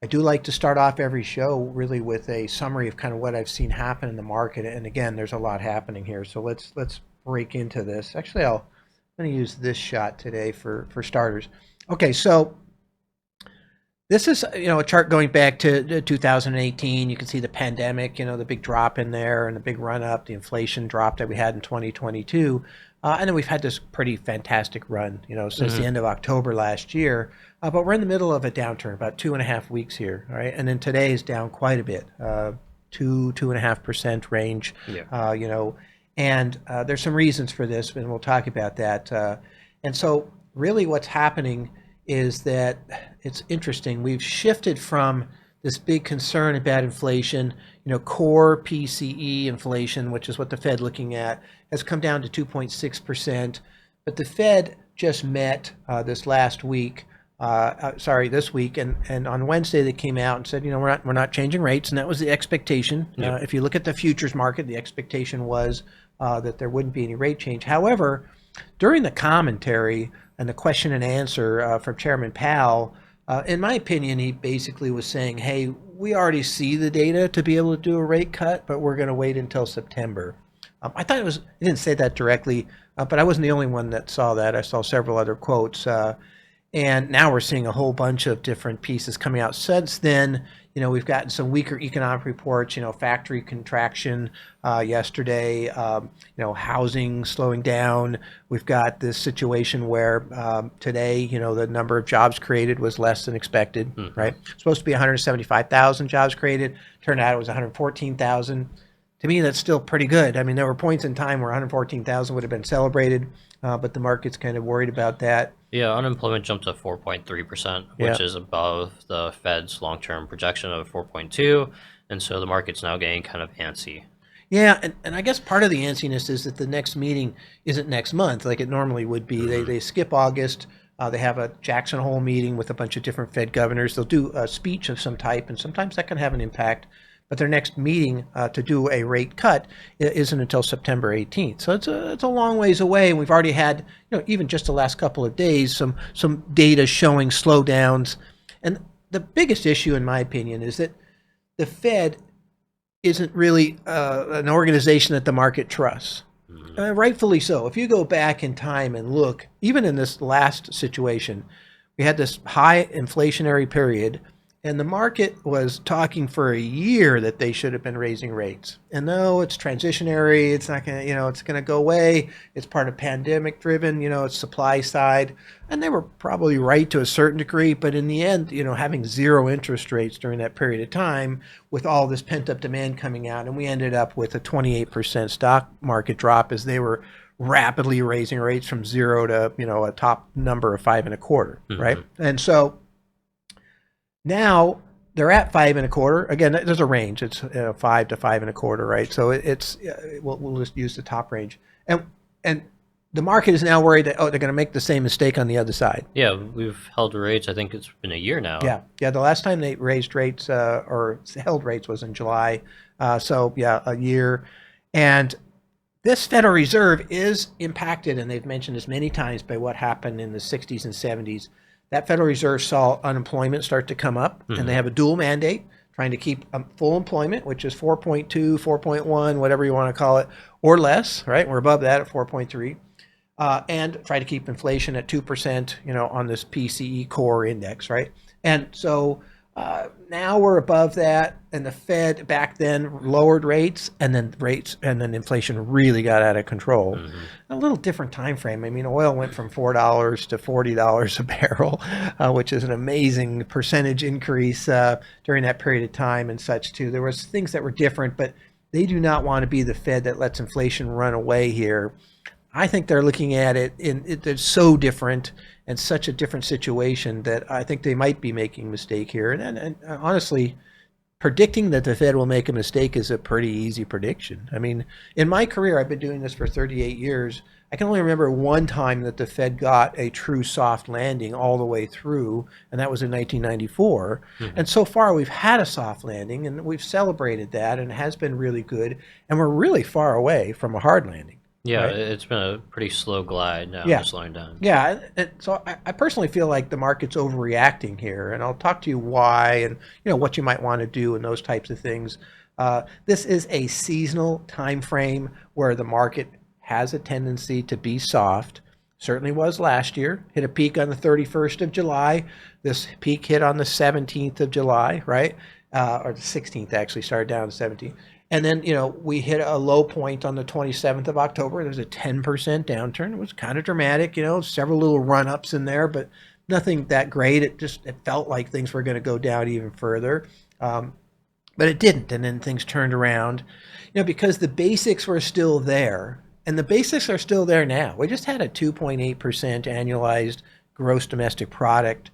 I do like to start off every show really with a summary of kind of what I've seen happen in the market. And again, there's a lot happening here. So let's break into this. Actually, I'm going to use this shot today for starters. Okay, so this is a chart going back to 2018. You can see the pandemic, the big drop in there and the big run up, the inflation drop that we had in 2022. And then we've had this pretty fantastic run, since the Hmm. end of October last year. But we're in the middle of a downturn, about 2.5 weeks here, all right? And then today is down quite a bit, 2.5% range, Yeah. uh, you know. And there's some reasons for this, and we'll talk about that. And so, really, what's happening is that it's interesting. We've shifted from this big concern about inflation, core PCE inflation, which is what the Fed looking at, has come down to 2.6%. But the Fed just met this week, and on Wednesday they came out and said, we're not changing rates, and that was the expectation. Yep. If you look at the futures market, the expectation was that there wouldn't be any rate change. However, during the commentary and the question and answer from Chairman Powell, in my opinion, he basically was saying, hey, we already see the data to be able to do a rate cut, but we're going to wait until September. I thought he didn't say that directly, but I wasn't the only one that saw that. I saw several other quotes. And now we're seeing a whole bunch of different pieces coming out since then. We've gotten some weaker economic reports, factory contraction yesterday, housing slowing down. We've got this situation where today, the number of jobs created was less than expected, right? Supposed to be 175,000 jobs created. Turned out it was 114,000. To me, that's still pretty good. I mean, there were points in time where 114,000 would have been celebrated, but the market's kind of worried about that. Yeah, unemployment jumped to 4.3%, Yeah. which is above the Fed's long-term projection of 4.2, and so the market's now getting kind of antsy. Yeah, and I guess part of the antsiness is that the next meeting isn't next month like it normally would be. They skip August. They have a Jackson Hole meeting with a bunch of different Fed governors. They'll do a speech of some type, and sometimes that can have an impact. But their next meeting to do a rate cut isn't until September 18th. So it's a long ways away. And we've already had, even just the last couple of days, some data showing slowdowns. And the biggest issue, in my opinion, is that the Fed isn't really an organization that the market trusts. Rightfully so. If you go back in time and look, even in this last situation, we had this high inflationary period, and the market was talking for a year that they should have been raising rates. And no, it's transitionary. It's not going to, it's going to go away. It's part of pandemic driven, it's supply side. And they were probably right to a certain degree. But in the end, having zero interest rates during that period of time with all this pent up demand coming out, and we ended up with a 28% stock market drop as they were rapidly raising rates from zero to, a top number of 5.25, right? And so now they're at 5.25. Again, there's a range. It's 5 to 5.25, right? So we'll just use the top range, and the market is now worried that they're going to make the same mistake on the other side. Yeah, we've held rates. I think it's been a year now. Yeah. The last time they raised rates or held rates was in July. So yeah, a year, and this Federal Reserve is impacted, and they've mentioned this many times, by what happened in the 60s and 70s. That Federal Reserve saw unemployment start to come up, and they have a dual mandate, trying to keep full employment, which is 4.2, 4.1, whatever you want to call it, or less, right? We're above that at 4.3, and try to keep inflation at 2%, on this PCE core index, right? And so now we're above that, and the Fed back then lowered rates, and then inflation really got out of control. A little different time frame. I mean, oil went from $4 to $40 a barrel, which is an amazing percentage increase during that period of time, and such too. There was things that were different, but they do not want to be the Fed that lets inflation run away here. I think they're looking at it it's so different and such a different situation that I think they might be making a mistake here. And honestly, predicting that the Fed will make a mistake is a pretty easy prediction. I mean, in my career, I've been doing this for 38 years. I can only remember one time that the Fed got a true soft landing all the way through, and that was in 1994. And so far, we've had a soft landing, and we've celebrated that, and it has been really good. And we're really far away from a hard landing. Yeah, right? it's been a pretty slow glide now, Yeah. just slowing down. Yeah, and so I personally feel like the market's overreacting here, and I'll talk to you why and what you might want to do and those types of things. This is a seasonal time frame where the market has a tendency to be soft. Certainly was last year. Hit a peak on the 31st of July. This peak hit on the 17th of July, right? Or the 16th actually, started down to 17th. And then, we hit a low point on the 27th of October. There's a 10% downturn. It was kind of dramatic, several little run ups in there, but nothing that great. It felt like things were going to go down even further. But it didn't. And then things turned around, because the basics were still there. And the basics are still there now. We just had a 2.8% annualized gross domestic product,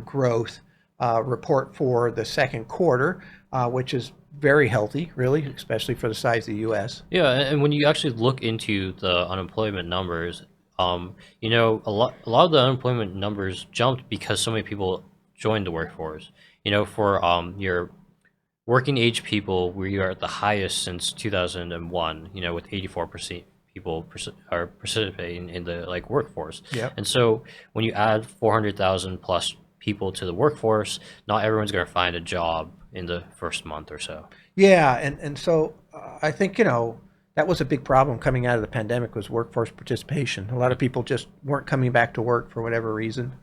growth report for the second quarter, which is very healthy, really, especially for the size of the U.S. Yeah, and when you actually look into the unemployment numbers, a lot of the unemployment numbers jumped because so many people joined the workforce. For your working age people, we are at the highest since 2001. With 84% people are participating in the workforce. Yep. And so when you add 400,000 plus people to the workforce, not everyone's going to find a job in the first month or so. Yeah, and so I think that was a big problem coming out of the pandemic was workforce participation. A lot of people just weren't coming back to work for whatever reason,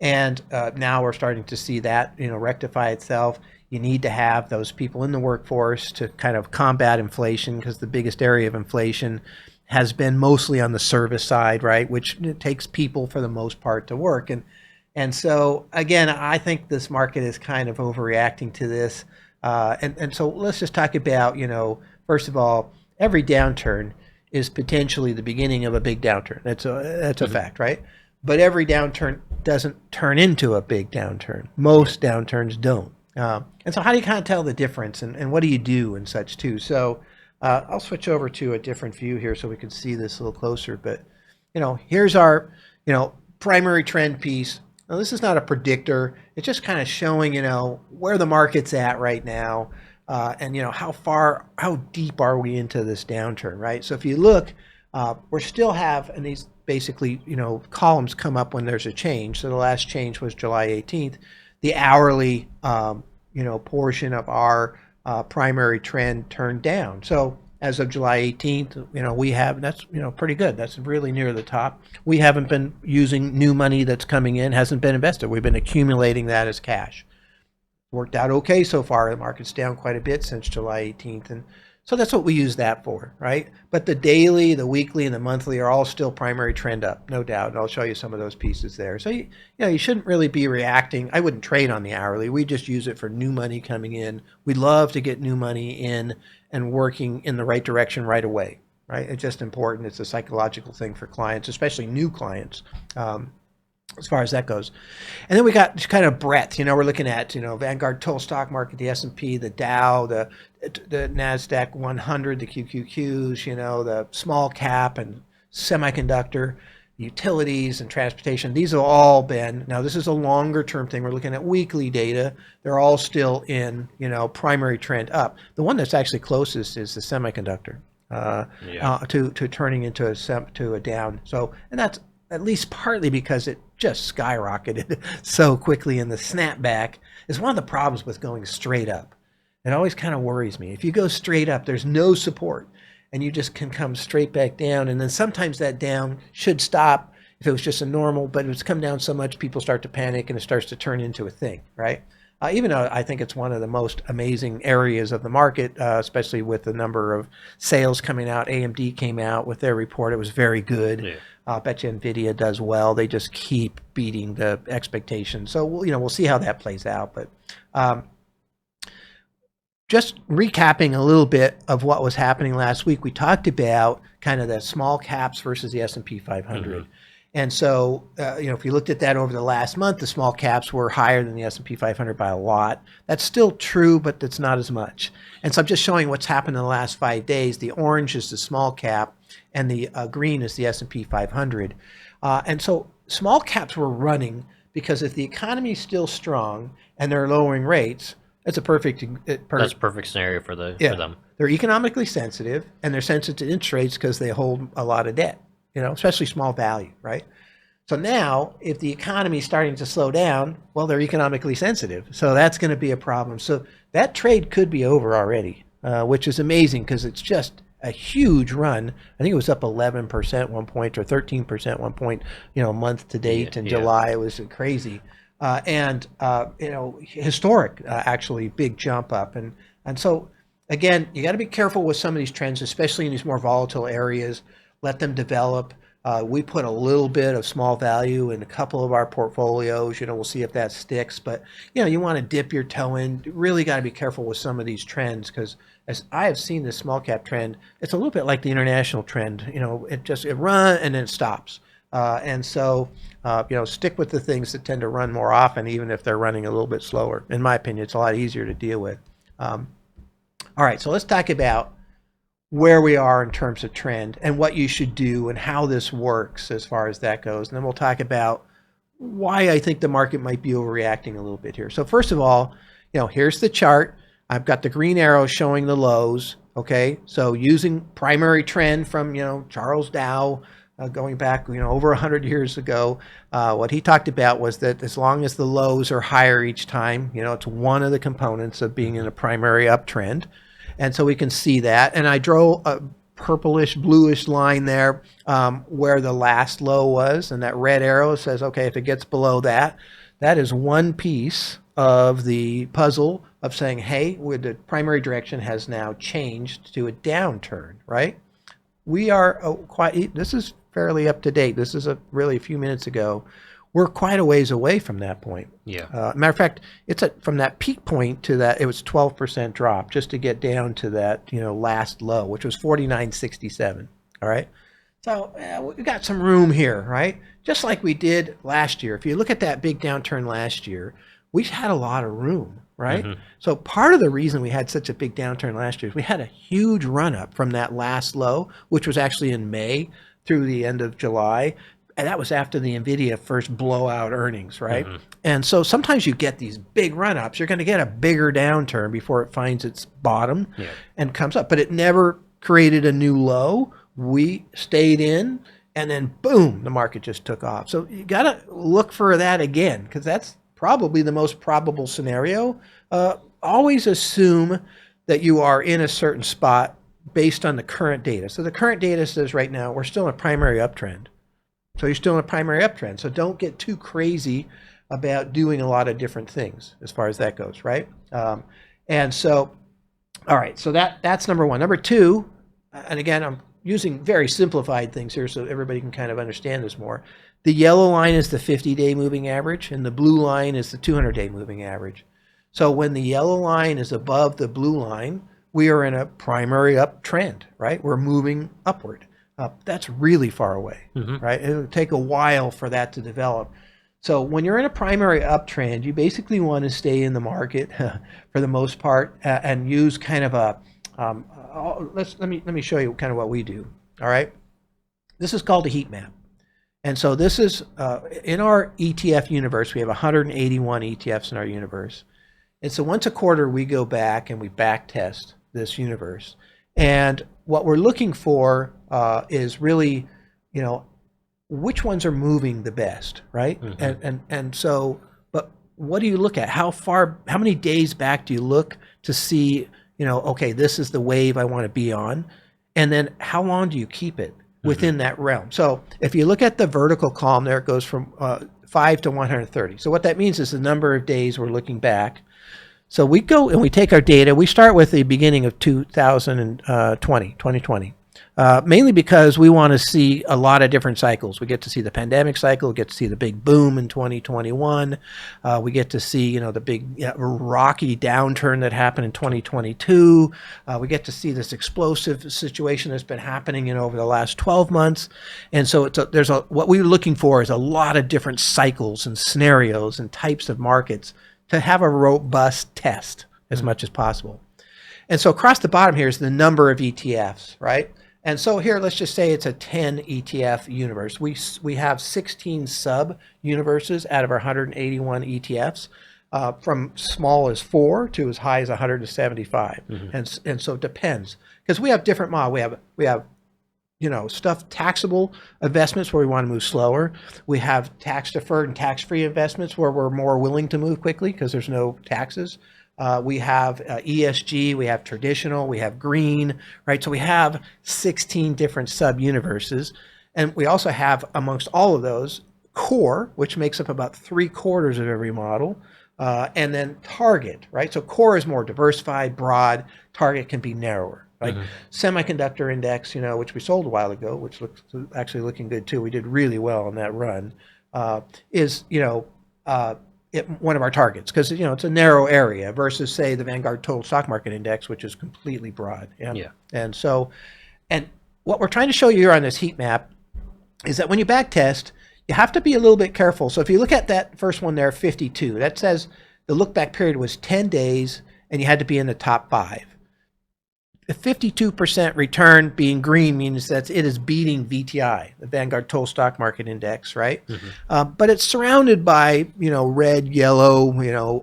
and now we're starting to see that rectify itself. You need to have those people in the workforce to kind of combat inflation because the biggest area of inflation has been mostly on the service side, right? Which it takes people for the most part to work, and so again, I think this market is kind of overreacting to this. And so let's just talk about, first of all, every downturn is potentially the beginning of a big downturn. That's a fact, right? But every downturn doesn't turn into a big downturn. Most downturns don't. And so how do you kind of tell the difference and what do you do and such too? So I'll switch over to a different view here so we can see this a little closer. But, here's our, primary trend piece. Now, this is not a predictor. It's just kind of showing, where the market's at right now, and how deep are we into this downturn, right? So if you look, we still have, and these basically, columns come up when there's a change. So the last change was July 18th. The hourly, portion of our primary trend turned down. So as of July 18th, we have, that's, pretty good. That's really near the top. We haven't been using new money that's coming in, hasn't been invested. We've been accumulating that as cash. Worked out okay so far. The market's down quite a bit since July 18th. And so that's what we use that for, right? But the daily, the weekly, and the monthly are all still primary trend up, no doubt. And I'll show you some of those pieces there. So, you shouldn't really be reacting. I wouldn't trade on the hourly. We just use it for new money coming in. We love to get new money in and working in the right direction right away, right? It's just important. It's a psychological thing for clients, especially new clients. As far as that goes. And then we got kind of breadth. We're looking at, Vanguard total stock market, the S&P, the Dow, the NASDAQ 100, the QQQs, the small cap and semiconductor, utilities and transportation. These have all been, now this is a longer term thing. We're looking at weekly data. They're all still in, primary trend up. The one that's actually closest is the semiconductor to turning into a down. So, and that's at least partly because it just skyrocketed so quickly, and the snapback is one of the problems with going straight up. It always kind of worries me. If you go straight up, there's no support, and you just can come straight back down, and then sometimes that down should stop if it was just a normal, but if it's come down so much, people start to panic, and it starts to turn into a thing, right? Even though I think it's one of the most amazing areas of the market, especially with the number of sales coming out. AMD came out with their report. It was very good. Yeah. I bet you NVIDIA does well. They just keep beating the expectations. So, we'll see how that plays out. But just recapping a little bit of what was happening last week, we talked about kind of the small caps versus the S&P 500. Mm-hmm. And so, if you looked at that over the last month, the small caps were higher than the S&P 500 by a lot. That's still true, but it's not as much. And so I'm just showing what's happened in the last 5 days. The orange is the small cap, and the green is the S&P 500. And so small caps were running because if the economy is still strong and they're lowering rates, it's a perfect That's a perfect scenario for them. they're economically sensitive, and they're sensitive to interest rates because they hold a lot of debt, especially small value, right? So now, if the economy is starting to slow down, well, they're economically sensitive. So that's going to be a problem. So that trade could be over already, which is amazing because it's just a huge run. I think it was up 11% one point or 13% one point, month to date in July. It was crazy. Historic, actually, big jump up. And so, again, you got to be careful with some of these trends, especially in these more volatile areas. Let them develop. We put a little bit of small value in a couple of our portfolios. We'll see if that sticks. But, you want to dip your toe in. Really got to be careful with some of these trends because as I have seen this small cap trend, it's a little bit like the international trend. It runs and then it stops. And so, stick with the things that tend to run more often, even if they're running a little bit slower. In my opinion, it's a lot easier to deal with. All right, so let's talk about where we are in terms of trend and what you should do and how this works as far as that goes. And then we'll talk about why I think the market might be overreacting a little bit here. So first of all, here's the chart. I've got the green arrow showing the lows. Okay, so using primary trend from Charles Dow, going back over 100 years ago, what he talked about was that as long as the lows are higher each time, it's one of the components of being in a primary uptrend. And so we can see that. And I drew a purplish, bluish line there where the last low was. And that red arrow says, okay, if it gets below that, that is one piece of the puzzle of saying, hey, the primary direction has now changed to a downturn, right? We are this is fairly up to date. This is really a few minutes ago. We're quite a ways away from that point. Yeah. Matter of fact, it's from that peak point to that, it was 12% drop just to get down to that, last low, which was 49.67. All right. So we got some room here, right? Just like we did last year. If you look at that big downturn last year, we had a lot of room, right? Mm-hmm. So part of the reason we had such a big downturn last year is we had a huge run up from that last low, which was actually in May through the end of July. And that was after the NVIDIA first blowout earnings, right? Mm-hmm. And so sometimes you get these big run-ups. You're going to get a bigger downturn before it finds its bottom and comes up. But it never created a new low. We stayed in, and then boom, the market just took off. So you got to look for that again because that's probably the most probable scenario. Always assume that you are in a certain spot based on the current data. So the current data says right now we're still in a primary uptrend. So you're still in a primary uptrend. So don't get too crazy about doing a lot of different things as far as that goes, right? And so, all right, so that's number one. Number two, and again, I'm using very simplified things here so everybody can kind of understand this more. The yellow line is the 50-day moving average, and the blue line is the 200-day moving average. So when the yellow line is above the blue line, we are in a primary uptrend, right? We're moving upward. That's really far away, right? It'll take a while for that to develop. So when you're in a primary uptrend, you basically want to stay in the market for the most part and use kind of a, let me show you kind of what we do, all right? This is called a heat map. And so this is, in our ETF universe, we have 181 ETFs in our universe. And so once a quarter, we go back and we back test this universe. And what we're looking for is really, which ones are moving the best, right? Mm-hmm. And so, but what do you look at? How many days back do you look to see, okay, this is the wave I want to be on? And then how long do you keep it within that realm? So if you look at the vertical column there, it goes from 5 to 130. So what that means is the number of days we're looking back. So we go and we take our data. We start with the beginning of 2020, mainly because we want to see a lot of different cycles. We get to see the pandemic cycle. We get to see the big boom in 2021. We get to see, the big rocky downturn that happened in 2022. We get to see this explosive situation that's been happening over the last 12 months. And so what we're looking for is a lot of different cycles and scenarios and types of markets to have a robust test as much as possible. And so across the bottom here is the number of ETFs, right? And so here, let's just say it's a 10 ETF universe. We have 16 sub-universes out of our 181 ETFs. from small as 4 to as high as 175. And so it depends, because we have different models. We have stuff, taxable investments where we want to move slower. We have tax deferred and tax free investments where we're more willing to move quickly because there's no taxes. We have ESG, we have traditional, we have green, right? So we have 16 different sub universes. And we also have, amongst all of those, core, which makes up about 3/4 of every model. And then target, right? So core is more diversified, broad. Target can be narrower. Like semiconductor index, which we sold a while ago, which looks actually looking good too. We did really well on that run. Is one of our targets because it's a narrow area versus say the Vanguard Total Stock Market Index, which is completely broad. And so, and what we're trying to show you here on this heat map is that when you back test, you have to be a little bit careful. So if you look at that first one there, 52, that says the look back period was 10 days and you had to be in the top 5. The 52% return being green means that it is beating VTI, the Vanguard Total Stock Market Index, right? But it's surrounded by, red, yellow,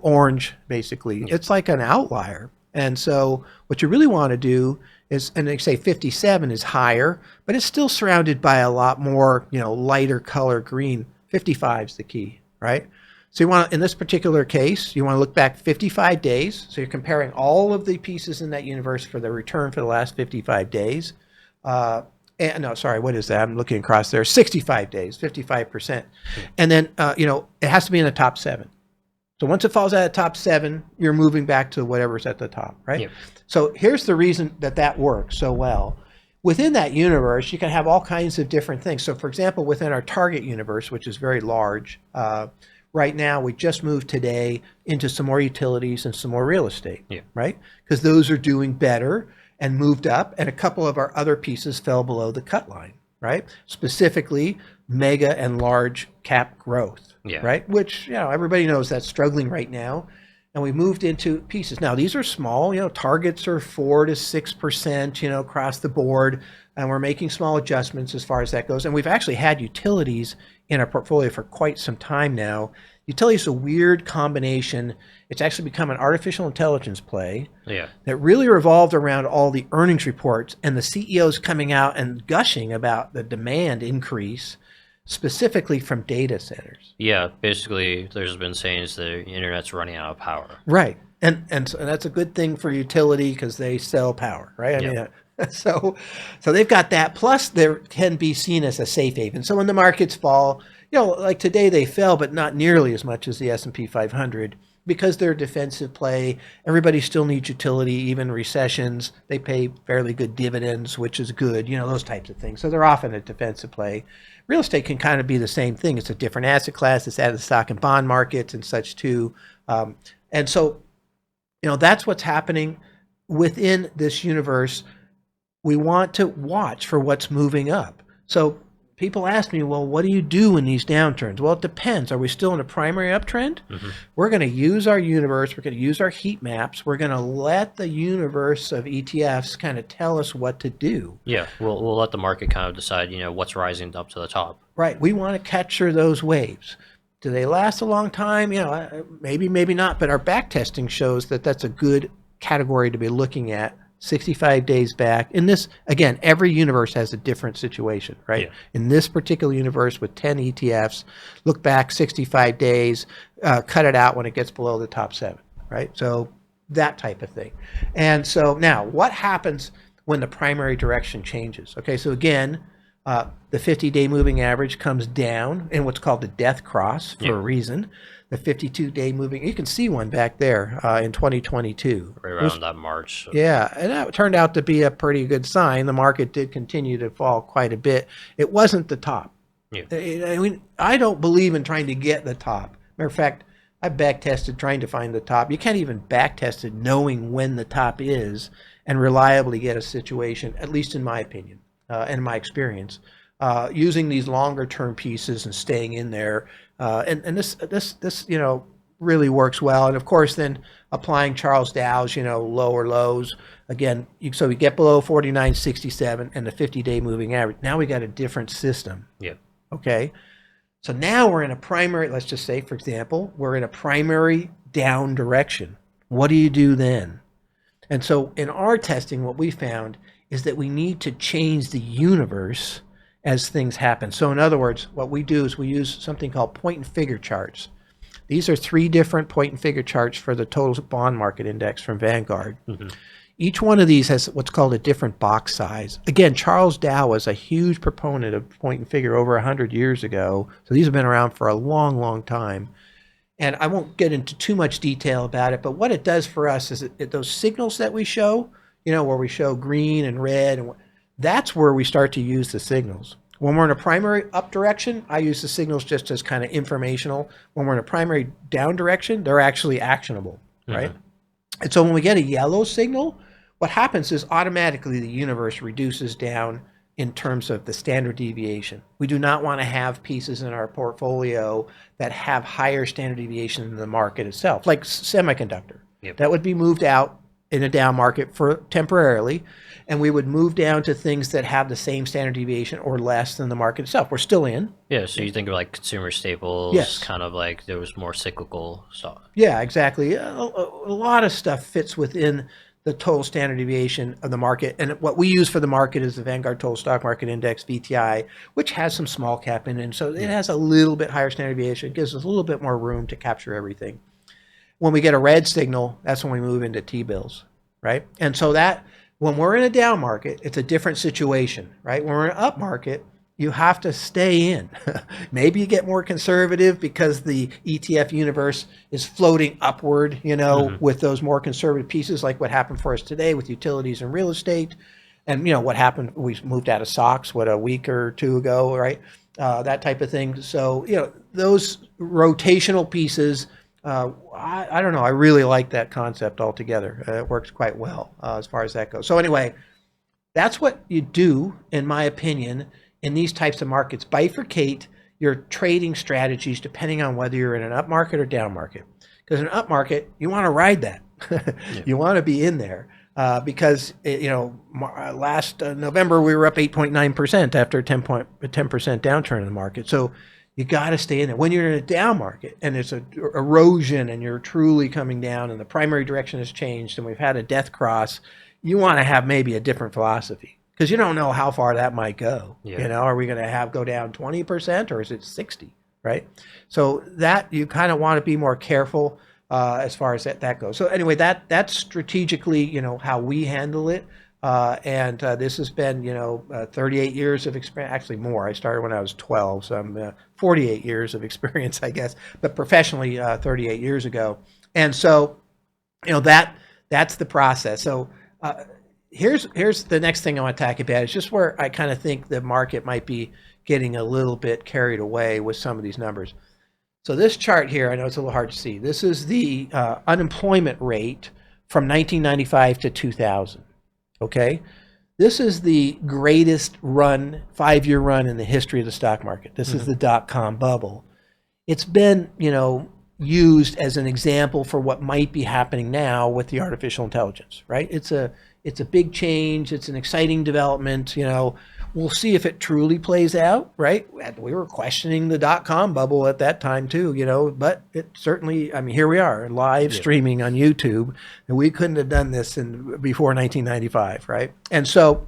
orange, basically. It's like an outlier. And so what you really want to do is, and they say 57 is higher, but it's still surrounded by a lot more, lighter color green. 55 is the key, right? So you want, in this particular case, you want to look back 55 days. So you're comparing all of the pieces in that universe for the return for the last 55 days. No, sorry, what is that? I'm looking across there. 65 days, 55%. And then, it has to be in the top 7. So once it falls out of the top 7, you're moving back to whatever's at the top, right? Yep. So here's the reason that works so well. Within that universe, you can have all kinds of different things. So for example, within our target universe, which is very large, right now, we just moved today into some more utilities and some more real estate, right? Because those are doing better and moved up, and a couple of our other pieces fell below the cut line, right? Specifically, mega and large cap growth, right? Which, everybody knows that's struggling right now. And we moved into pieces. Now, these are small, targets are 4 to 6%, across the board. And we're making small adjustments as far as that goes. And we've actually had utilities in our portfolio for quite some time now. Utility is a weird combination. It's actually become an artificial intelligence play that really revolved around all the earnings reports and the CEOs coming out and gushing about the demand increase, specifically from data centers. Yeah, basically, there's been sayings the internet's running out of power. Right. And so that's a good thing for utility because they sell power, right? I mean, so they've got that. Plus, they can be seen as a safe haven. So when the markets fall, like today they fell, but not nearly as much as the S&P 500 because they're a defensive play. Everybody still needs utility, even recessions. They pay fairly good dividends, which is good, those types of things. So they're often a defensive play. Real estate can kind of be the same thing. It's a different asset class. It's out of the stock and bond markets and such too. And so, that's what's happening within this universe. We want to watch for what's moving up. So people ask me, well, what do you do in these downturns? Well, it depends. Are we still in a primary uptrend? We're going to use our universe. We're going to use our heat maps. We're going to let the universe of ETFs kind of tell us what to do. Yeah, we'll let the market kind of decide, what's rising up to the top. Right. We want to capture those waves. Do they last a long time? Maybe, maybe not. But our back testing shows that that's a good category to be looking at. 65 days back. In this, again, every universe has a different situation, right? In this particular universe with 10 ETFs, look back 65 days, cut it out when it gets below the top 7, right? So that type of thing. And so now, what happens when the primary direction changes? Okay, so again, the 50-day moving average comes down in what's called the death cross for a reason. The 52-day moving, you can see one back there in 2022. Right around that March. So. Yeah, and that turned out to be a pretty good sign. The market did continue to fall quite a bit. It wasn't the top. I don't believe in trying to get the top. Matter of fact, I back tested trying to find the top. You can't even back test it knowing when the top is and reliably get a situation, at least in my opinion and my experience. Using these longer term pieces and staying in there. And this really works well. And of course, then applying Charles Dow's, lower lows. Again, so we get below 49.67 and the 50-day moving average. Now we got a different system. Yeah. Okay. So now we're in a primary, let's just say, for example, we're in a primary down direction. What do you do then? And so in our testing, what we found is that we need to change the universe as things happen. So in other words, what we do is we use something called point and figure charts. These are 3 different point and figure charts for the total bond market index from Vanguard. Mm-hmm. Each one of these has what's called a different box size. Again, Charles Dow was a huge proponent of point and figure over 100 years ago. So these have been around for a long, long time. And I won't get into too much detail about it, but what it does for us is those signals that we show, where we show green and red, and that's where we start to use the signals. When we're in a primary up direction, I use the signals just as kind of informational. When we're in a primary down direction, they're actually actionable, right? And so when we get a yellow signal, what happens is automatically the universe reduces down in terms of the standard deviation. We do not want to have pieces in our portfolio that have higher standard deviation than the market itself, like semiconductor. Yep. That would be moved out in a down market for temporarily, and we would move down to things that have the same standard deviation or less than the market itself. We're still in. Yeah, so you think of like consumer staples, Yes. kind of like there was more cyclical stuff. Yeah, exactly. A lot of stuff fits within the total standard deviation of the market. And what we use for the market is the Vanguard Total Stock Market Index, VTI, which has some small cap in it. And so it has a little bit higher standard deviation. It gives us a little bit more room to capture everything. When we get a red signal, that's when we move into T-bills, right? And so that when we're in a down market, it's a different situation, right? When we're in an up market, you have to stay in. Maybe you get more conservative because the ETF universe is floating upward, with those more conservative pieces, like what happened for us today with utilities and real estate. And, what happened, we moved out of SOX, a week or 2 ago, right? That type of thing. So, those rotational pieces, I don't know. I really like that concept altogether. It works quite well as far as that goes. So anyway, that's what you do, in my opinion, in these types of markets. Bifurcate your trading strategies depending on whether you're in an up market or down market. Because in an up market, you want to ride that. You want to be in there because, last November we were up 8.9% after a 10% downturn in the market. So you got to stay in there. When you're in a down market and it's an erosion and you're truly coming down and the primary direction has changed and we've had a death cross, you want to have maybe a different philosophy. Because you don't know how far that might go. Yeah. Are we going to go down 20% or is it 60, right? So that you kind of want to be more careful as far as that goes. So anyway, that's strategically, how we handle it. And this has been, 38 years of experience, actually more. I started when I was 12, so I'm 48 years of experience, I guess, but professionally 38 years ago. And so, that's the process. So here's the next thing I want to talk about. It's just where I kind of think the market might be getting a little bit carried away with some of these numbers. So this chart here, I know it's a little hard to see. This is the unemployment rate from 1995 to 2000. Okay, this is the greatest run, 5-year run in the history of the stock market. This is the dot-com bubble. It's been, used as an example for what might be happening now with the artificial intelligence, right? It's a big change. It's an exciting development. We'll see if it truly plays out, right? We were questioning the dot-com bubble at that time too, but it certainly, here we are live streaming on YouTube, and we couldn't have done this before 1995, right? And so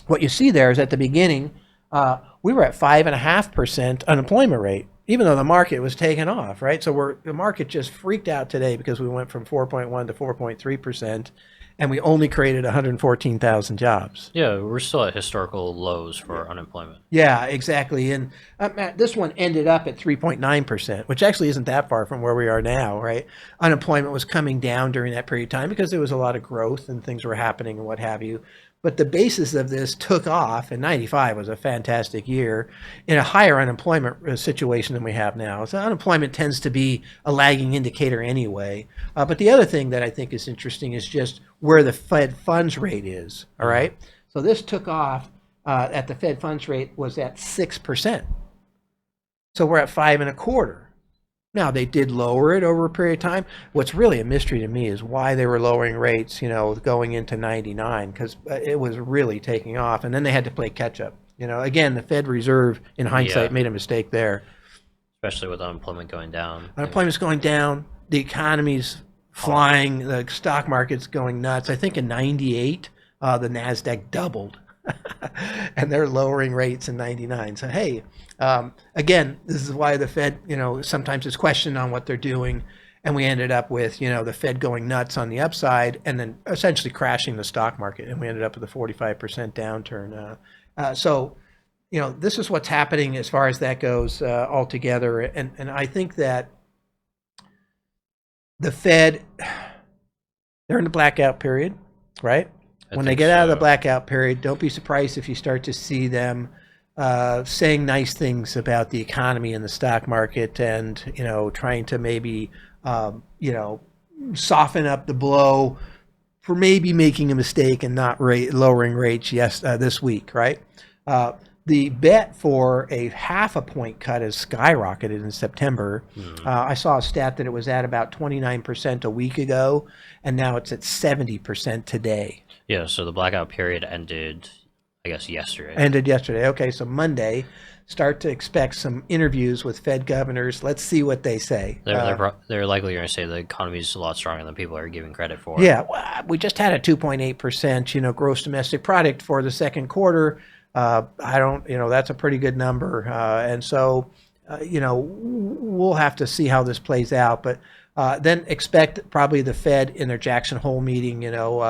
what you see there is at the beginning, we were at 5.5% unemployment rate, even though the market was taking off, right? So the market just freaked out today because we went from 4.1 to 4.3%. And we only created 114,000 jobs. Yeah, we're still at historical lows for unemployment. Yeah, exactly. And Matt, this one ended up at 3.9%, which actually isn't that far from where we are now, right? Unemployment was coming down during that period of time because there was a lot of growth and things were happening and what have you. But the basis of this took off, and 95 was a fantastic year, in a higher unemployment situation than we have now. So unemployment tends to be a lagging indicator anyway. But the other thing that I think is interesting is just where the Fed funds rate is, all right? So this took off at the Fed funds rate was at 6%. So we're at 5.25%. Now, they did lower it over a period of time. What's really a mystery to me is why they were lowering rates, going into 99, because it was really taking off. And then they had to play catch up. Again, the Fed Reserve, in hindsight, made a mistake there. especially with unemployment going down. Unemployment's going down. The economy's flying. The stock market's going nuts. I think in '98, the Nasdaq doubled, and they're lowering rates in '99. So hey, again, this is why the Fed, sometimes is questioned on what they're doing, and we ended up with the Fed going nuts on the upside, and then essentially crashing the stock market, and we ended up with a 45% downturn. So this is what's happening as far as that goes altogether. And I think that the Fed, they're in the blackout period, right? When they get out of the blackout period, don't be surprised if you start to see them saying nice things about the economy and the stock market, and trying to maybe soften up the blow for maybe making a mistake and not lowering rates this week, right? The bet for a half a point cut has skyrocketed in September. I saw a stat that it was at about 29% a week ago, and now it's at 70% today. Yeah, so the blackout period ended, I guess, yesterday. Ended yesterday. Okay, so Monday, start to expect some interviews with Fed governors. Let's see what they say. They're likely going to say the economy is a lot stronger than people are giving credit for. Yeah, well, we just had a 2.8%, gross domestic product for the second quarter. That's a pretty good number. And so, we'll have to see how this plays out. But then expect probably the Fed in their Jackson Hole meeting,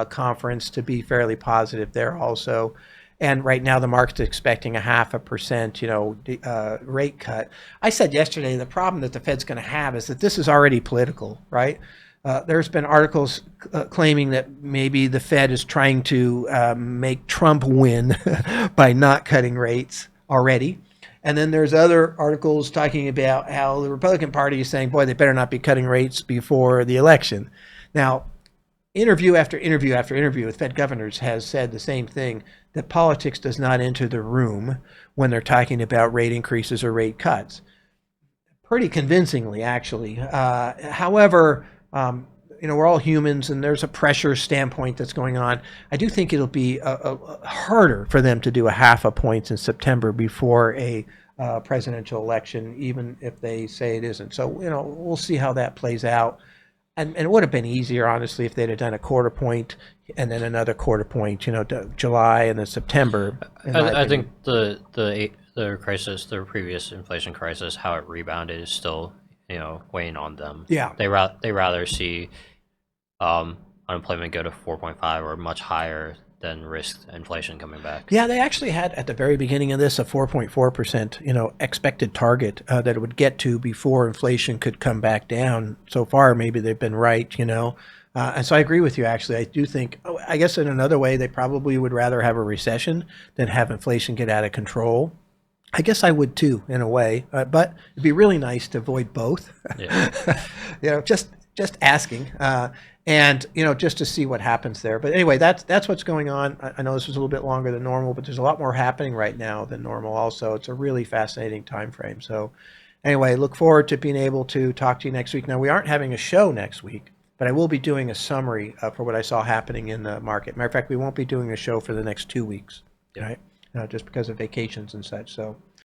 conference to be fairly positive there also. And right now the market's expecting a 0.5%, rate cut. I said yesterday the problem that the Fed's going to have is that this is already political, right? There's been articles claiming that maybe the Fed is trying to make Trump win by not cutting rates already. And then there's other articles talking about how the Republican Party is saying, boy, they better not be cutting rates before the election. Now, interview after interview after interview with Fed governors has said the same thing, that politics does not enter the room when they're talking about rate increases or rate cuts. Pretty convincingly, actually. However, we're all humans, and there's a pressure standpoint that's going on. I do think it'll be harder for them to do a 0.5 point in September before a presidential election, even if they say it isn't. So, we'll see how that plays out. And it would have been easier, honestly, if they'd have done a 0.25 point and then another 0.25 point, to July and then September. I think the crisis, the previous inflation crisis, how it rebounded is still weighing on them. Yeah, they rather see unemployment go to 4.5 or much higher than risk inflation coming back. Yeah, they actually had at the very beginning of this a 4.4%, expected target that it would get to before inflation could come back down. So far, maybe they've been right, and so I agree with you. Actually, I do think. I guess in another way, they probably would rather have a recession than have inflation get out of control. I guess I would too, in a way, but it'd be really nice to avoid both. Yeah. Just asking, and just to see what happens there. But anyway, that's what's going on. I know this was a little bit longer than normal, but there's a lot more happening right now than normal. Also, it's a really fascinating time frame. So, anyway, look forward to being able to talk to you next week. Now, we aren't having a show next week, but I will be doing a summary for what I saw happening in the market. Matter of fact, we won't be doing a show for the next 2 weeks, right? Just because of vacations and such. So.